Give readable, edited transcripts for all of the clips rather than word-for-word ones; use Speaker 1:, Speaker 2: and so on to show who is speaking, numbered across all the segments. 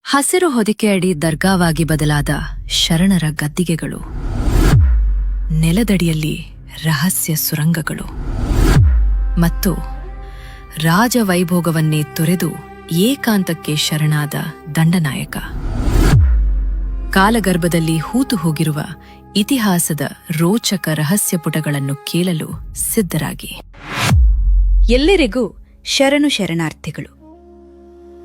Speaker 1: ಹಸಿರು ಹೊದಿಕೆಯಡಿ ದರ್ಗಾವಾಗಿ ಬದಲಾದ ಶರಣರ ಗದ್ದಿಗೆಗಳು, ನೆಲದಡಿಯಲ್ಲಿ ರಹಸ್ಯ ಸುರಂಗಗಳು ಮತ್ತು ರಾಜವೈಭೋಗವನ್ನೇ ತೊರೆದು ಏಕಾಂತಕ್ಕೆ ಶರಣಾದ ದಂಡನಾಯಕ. ಕಾಲಗರ್ಭದಲ್ಲಿ ಹೂತು ಹೋಗಿರುವ ಇತಿಹಾಸದ ರೋಚಕ ರಹಸ್ಯ ಪುಟಗಳನ್ನು ಕೇಳಲು ಸಿದ್ಧರಾಗಿ.
Speaker 2: ಎಲ್ಲರಿಗೂ ಶರಣು ಶರಣಾರ್ಥಿಗಳು.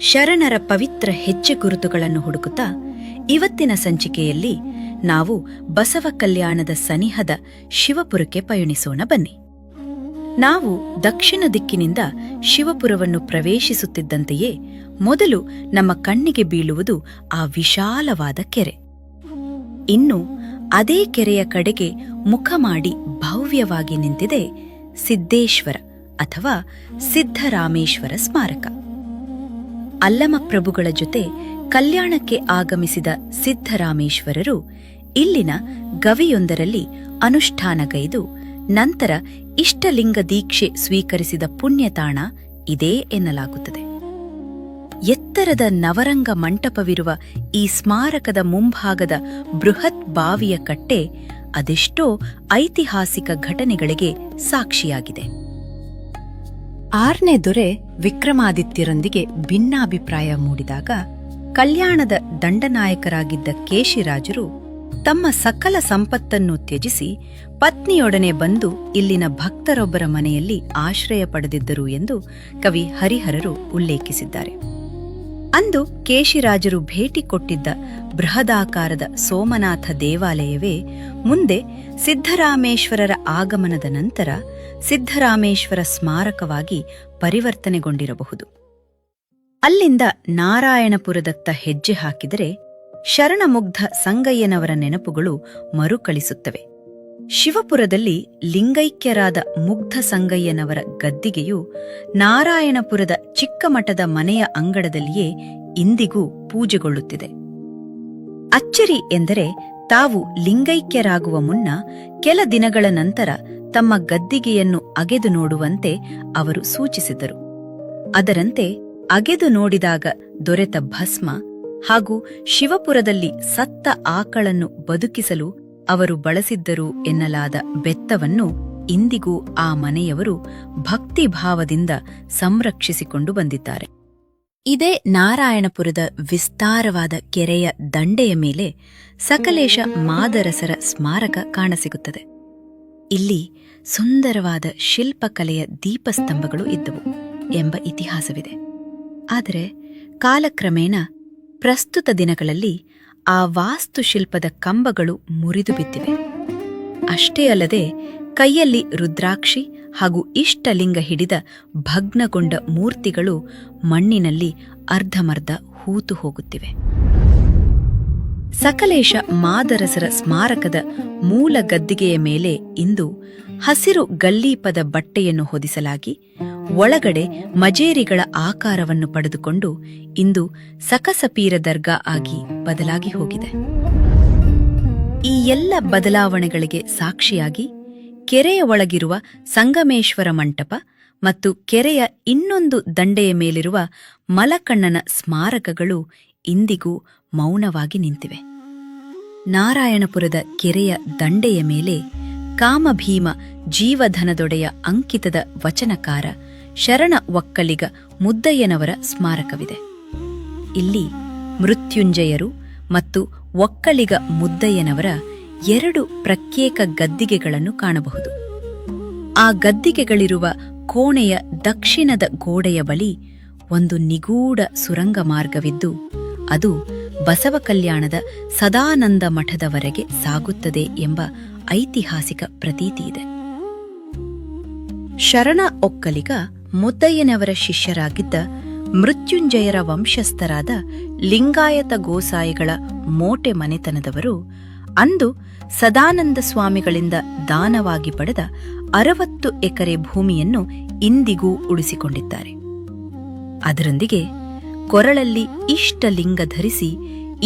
Speaker 2: ಶರಣರ ಪವಿತ್ರ ಹೆಜ್ಜೆ ಗುರುತುಗಳನ್ನು ಹುಡುಕುತ್ತಾ ಇವತ್ತಿನ ಸಂಚಿಕೆಯಲ್ಲಿ ನಾವು ಬಸವ ಕಲ್ಯಾಣದ ಸನಿಹದ ಶಿವಪುರಕ್ಕೆ ಪಯಣಿಸೋಣ ಬನ್ನಿ. ನಾವು ದಕ್ಷಿಣ ದಿಕ್ಕಿನಿಂದ ಶಿವಪುರವನ್ನು ಪ್ರವೇಶಿಸುತ್ತಿದ್ದಂತೆಯೇ ಮೊದಲು ನಮ್ಮ ಕಣ್ಣಿಗೆ ಬೀಳುವುದು ಆ ವಿಶಾಲವಾದ ಕೆರೆ. ಇನ್ನು ಅದೇ ಕೆರೆಯ ಕಡೆಗೆ ಮುಖ ಮಾಡಿ ಭವ್ಯವಾಗಿ ನಿಂತಿದೆ ಸಿದ್ದೇಶ್ವರ ಅಥವಾ ಸಿದ್ಧರಾಮೇಶ್ವರ ಸ್ಮಾರಕ. ಅಲ್ಲಮಪ್ರಭುಗಳ ಜೊತೆ ಕಲ್ಯಾಣಕ್ಕೆ ಆಗಮಿಸಿದ ಸಿದ್ಧರಾಮೇಶ್ವರರು ಇಲ್ಲಿನ ಗವಿಯೊಂದರಲ್ಲಿ ಅನುಷ್ಠಾನಗೈದು ನಂತರ ಇಷ್ಟಲಿಂಗ ದೀಕ್ಷೆ ಸ್ವೀಕರಿಸಿದ ಪುಣ್ಯತಾಣ ಇದೇ ಎನ್ನಲಾಗುತ್ತದೆ. ಎತ್ತರದ ನವರಂಗ ಮಂಟಪವಿರುವ ಈ ಸ್ಮಾರಕದ ಮುಂಭಾಗದ ಬೃಹತ್ ಬಾವಿಯ ಕಟ್ಟೆ ಅದೆಷ್ಟೋ ಐತಿಹಾಸಿಕ ಘಟನೆಗಳಿಗೆ ಸಾಕ್ಷಿಯಾಗಿದೆ.
Speaker 1: 6ನೇ ದೊರೆ ವಿಕ್ರಮಾದಿತ್ಯರೊಂದಿಗೆ ಭಿನ್ನಾಭಿಪ್ರಾಯ ಮೂಡಿದಾಗ
Speaker 2: ಕಲ್ಯಾಣದ ದಂಡನಾಯಕರಾಗಿದ್ದ ಕೇಶಿರಾಜರು ತಮ್ಮ ಸಕಲ ಸಂಪತ್ತನ್ನು ತ್ಯಜಿಸಿ ಪತ್ನಿಯೊಡನೆ ಬಂದು ಇಲ್ಲಿನ ಭಕ್ತರೊಬ್ಬರ ಮನೆಯಲ್ಲಿ ಆಶ್ರಯ ಪಡೆದಿದ್ದರು ಎಂದು ಕವಿ ಹರಿಹರರು ಉಲ್ಲೇಖಿಸಿದ್ದಾರೆ. ಅಂದು ಕೇಶಿರಾಜರು ಭೇಟಿ ಕೊಟ್ಟಿದ್ದ ಬೃಹದಾಕಾರದ ಸೋಮನಾಥ ದೇವಾಲಯವೇ ಮುಂದೆ ಸಿದ್ಧರಾಮೇಶ್ವರರ ಆಗಮನದ ನಂತರ ಸಿದ್ಧರಾಮೇಶ್ವರ ಸ್ಮಾರಕವಾಗಿ ಪರಿವರ್ತನೆಗೊಂಡಿರಬಹುದು. ಅಲ್ಲಿಂದ ನಾರಾಯಣಪುರದತ್ತ ಹೆಜ್ಜೆ ಹಾಕಿದರೆ ಶರಣಮುಗ್ಧ ಸಂಗಯ್ಯನವರ ನೆನಪುಗಳು ಮರುಕಳಿಸುತ್ತವೆ. ಶಿವಪುರದಲ್ಲಿ ಲಿಂಗೈಕ್ಯರಾದ ಮುಗ್ಧ ಸಂಗಯ್ಯನವರ ಗದ್ದಿಗೆಯು ನಾರಾಯಣಪುರದ ಚಿಕ್ಕಮಠದ ಮನೆಯ ಅಂಗಳದಲ್ಲಿಯೇ ಇಂದಿಗೂ ಪೂಜೆಗೊಳ್ಳುತ್ತಿದೆ. ಅಚ್ಚರಿ ಎಂದರೆ ತಾವು ಲಿಂಗೈಕ್ಯರಾಗುವ ಮುನ್ನ ಕೆಲ ದಿನಗಳ ನಂತರ ತಮ್ಮ ಗದ್ದಿಗೆಯನ್ನು ಅಗೆದು ನೋಡುವಂತೆ ಅವರು ಸೂಚಿಸಿದರು. ಅದರಂತೆ ಅಗೆದು ನೋಡಿದಾಗ ದೊರೆತ ಭಸ್ಮ ಹಾಗೂ ಶಿವಪುರದಲ್ಲಿ ಸತ್ತ ಆಕಳನ್ನು ಬದುಕಿಸಲು ಅವರು ಬಳಸಿದ್ದರು ಎನ್ನಲಾದ ಬೆತ್ತವನ್ನು ಇಂದಿಗೂ ಆ ಮನೆಯವರು ಭಕ್ತಿಭಾವದಿಂದ ಸಂರಕ್ಷಿಸಿಕೊಂಡು ಬಂದಿದ್ದಾರೆ. ಇದೇ ನಾರಾಯಣಪುರದ ವಿಸ್ತಾರವಾದ ಕೆರೆಯ ದಂಡೆಯ ಮೇಲೆ ಸಕಲೇಶ ಮಾದರಸರ ಸ್ಮಾರಕ ಕಾಣಸಿಗುತ್ತದೆ. ಇಲ್ಲಿ ಸುಂದರವಾದ ಶಿಲ್ಪಕಲೆಯ ದೀಪಸ್ತಂಭಗಳು ಇದ್ದವು ಎಂಬ ಇತಿಹಾಸವಿದೆ. ಆದರೆ ಕಾಲಕ್ರಮೇಣ ಪ್ರಸ್ತುತ ದಿನಗಳಲ್ಲಿ ಆ ವಾಸ್ತುಶಿಲ್ಪದ ಕಂಬಗಳು ಮುರಿದು ಬಿದ್ದಿವೆ. ಅಷ್ಟೇ ಅಲ್ಲದೆ ಕೈಯಲ್ಲಿ ರುದ್ರಾಕ್ಷಿ ಹಾಗೂ ಇಷ್ಟಲಿಂಗ ಹಿಡಿದ ಭಗ್ನಗೊಂಡ ಮೂರ್ತಿಗಳು ಮಣ್ಣಿನಲ್ಲಿ ಅರ್ಧಮರ್ಧ ಹೂತು ಹೋಗುತ್ತಿವೆ. ಸಕಲೇಶ ಮಾದರಸರ ಸ್ಮಾರಕದ ಮೂಲ ಗದ್ದಿಗೆಯ ಮೇಲೆ ಇಂದು ಹಸಿರು ಗಲ್ಲೀಪದ ಬಟ್ಟೆಯನ್ನು ಹೊದಿಸಲಾಗಿ ಒಳಗಡೆ ಮಜೇರಿಗಳ ಆಕಾರವನ್ನು ಪಡೆದುಕೊಂಡು ಇಂದು ಸಕಸಪೀರ ದರ್ಗಾ ಆಗಿ ಬದಲಾಗಿ ಹೋಗಿದೆ. ಈ ಎಲ್ಲ ಬದಲಾವಣೆಗಳಿಗೆ ಸಾಕ್ಷಿಯಾಗಿ ಕೆರೆಯ ಒಳಗಿರುವ ಸಂಗಮೇಶ್ವರ ಮಂಟಪ ಮತ್ತು ಕೆರೆಯ ಇನ್ನೊಂದು ದಂಡೆಯ ಮೇಲಿರುವ ಮಲಕಣ್ಣನ ಸ್ಮಾರಕಗಳು ಇಂದಿಗೂ ಮೌನವಾಗಿ ನಿಂತಿವೆ. ನಾರಾಯಣಪುರದ ಕೆರೆಯ ದಂಡೆಯ ಮೇಲೆ ಕಾಮಭೀಮ ಜೀವಧನದೊಡೆಯ ಅಂಕಿತದ ವಚನಕಾರ ಶರಣ ಒಕ್ಕಲಿಗ ಮುದ್ದಯ್ಯನವರ ಸ್ಮಾರಕವಿದೆ. ಇಲ್ಲಿ ಮೃತ್ಯುಂಜಯರು ಮತ್ತು ಒಕ್ಕಲಿಗ ಮುದ್ದಯ್ಯನವರ 2 ಪ್ರತ್ಯೇಕ ಗದ್ದಿಗೆಗಳನ್ನು ಕಾಣಬಹುದು. ಆ ಗದ್ದಿಗೆಗಳಿರುವ ಕೋಣೆಯ ದಕ್ಷಿಣದ ಗೋಡೆಯ ಬಳಿ ಒಂದು ನಿಗೂಢ ಸುರಂಗ ಮಾರ್ಗವಿದ್ದು ಅದು ಬಸವ ಕಲ್ಯಾಣದ ಸದಾನಂದ ಮಠದವರೆಗೆ ಸಾಗುತ್ತದೆ ಎಂಬ ಐತಿಹಾಸಿಕ ಪ್ರತೀತಿಯಿದೆ. ಶರಣ ಒಕ್ಕಲಿಗ ಮುದ್ದಯ್ಯನವರ ಶಿಷ್ಯರಾಗಿದ್ದ ಮೃತ್ಯುಂಜಯರ ವಂಶಸ್ಥರಾದ ಲಿಂಗಾಯತ ಗೋಸಾಯಿಗಳ ಮೋಟೆ ಮನೆತನದವರು ಅಂದು ಸದಾನಂದ ಸ್ವಾಮಿಗಳಿಂದ ದಾನವಾಗಿ ಪಡೆದ 60 ಎಕರೆ ಭೂಮಿಯನ್ನು ಇಂದಿಗೂ ಉಳಿಸಿಕೊಂಡಿದ್ದಾರೆ. ಅದರೊಂದಿಗೆ ಕೊರಳಲ್ಲಿ ಇಷ್ಟಲಿಂಗ ಧರಿಸಿ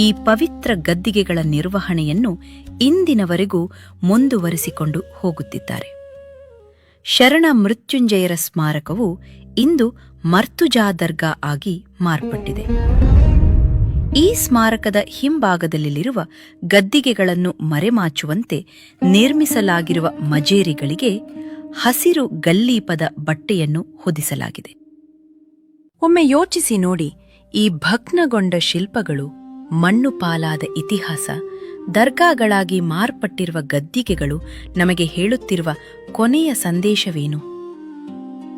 Speaker 2: ಈ ಪವಿತ್ರ ಗದ್ದಿಗೆಗಳ ನಿರ್ವಹಣೆಯನ್ನು ಇಂದಿನವರೆಗೂ ಮುಂದುವರಿಸಿಕೊಂಡು ಹೋಗುತ್ತಿದ್ದಾರೆ. ಶರಣ ಮೃತ್ಯುಂಜಯರ ಸ್ಮಾರಕವು ಇಂದು ಮರ್ತುಜಾ ದರ್ಗಾ ಆಗಿ ಮಾರ್ಪಟ್ಟಿದೆ. ಈ ಸ್ಮಾರಕದ ಹಿಂಭಾಗದಲ್ಲಿರುವ ಗದ್ದಿಗೆಗಳನ್ನು ಮರೆಮಾಚುವಂತೆ ನಿರ್ಮಿಸಲಾಗಿರುವ ಮಜೇರಿಗಳಿಗೆ ಹಸಿರು ಗಲ್ಲೀಪದ ಬಟ್ಟೆಯನ್ನು ಹೊದಿಸಲಾಗಿದೆ. ಒಮ್ಮೆ ಯೋಚಿಸಿ ನೋಡಿ, ಈ ಭಗ್ನಗೊಂಡ ಶಿಲ್ಪಗಳು, ಮಣ್ಣು ಪಾಲಾದ ಇತಿಹಾಸ, ದರ್ಗಾಗಳಾಗಿ ಮಾರ್ಪಟ್ಟಿರುವ ಗದ್ದಿಗೆಗಳು ನಮಗೆ ಹೇಳುತ್ತಿರುವ ಕೊನೆಯ ಸಂದೇಶವೇನು?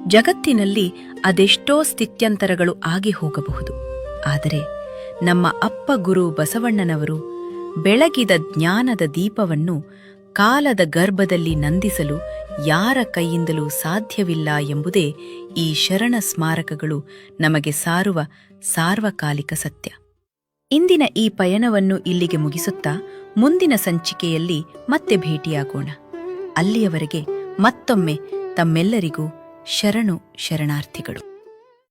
Speaker 2: ಜಗತ್ತಿನಲ್ಲಿ ಅದೆಷ್ಟೋ ಸ್ಥಿತ್ಯಂತರಗಳು ಆಗಿ ಹೋಗಬಹುದು, ಆದರೆ ನಮ್ಮ ಅಪ್ಪ ಗುರು ಬಸವಣ್ಣನವರು ಬೆಳಗಿದ ಜ್ಞಾನದ ದೀಪವನ್ನು ಕಾಲದ ಗರ್ಭದಲ್ಲಿ ನಂದಿಸಲು ಯಾರ ಕೈಯಿಂದಲೂ ಸಾಧ್ಯವಿಲ್ಲ ಎಂಬುದೇ ಈ ಶರಣ ಸ್ಮಾರಕಗಳು ನಮಗೆ ಸಾರುವ ಸಾರ್ವಕಾಲಿಕ ಸತ್ಯ. ಇಂದಿನ ಈ ಪಯಣವನ್ನು ಇಲ್ಲಿಗೆ ಮುಗಿಸುತ್ತಾ ಮುಂದಿನ ಸಂಚಿಕೆಯಲ್ಲಿ ಮತ್ತೆ ಭೇಟಿಯಾಗೋಣ. ಅಲ್ಲಿಯವರೆಗೆ ಮತ್ತೊಮ್ಮೆ ತಮ್ಮೆಲ್ಲರಿಗೂ ಶರಣು ಶರಣಾರ್ಥಿಗಳು.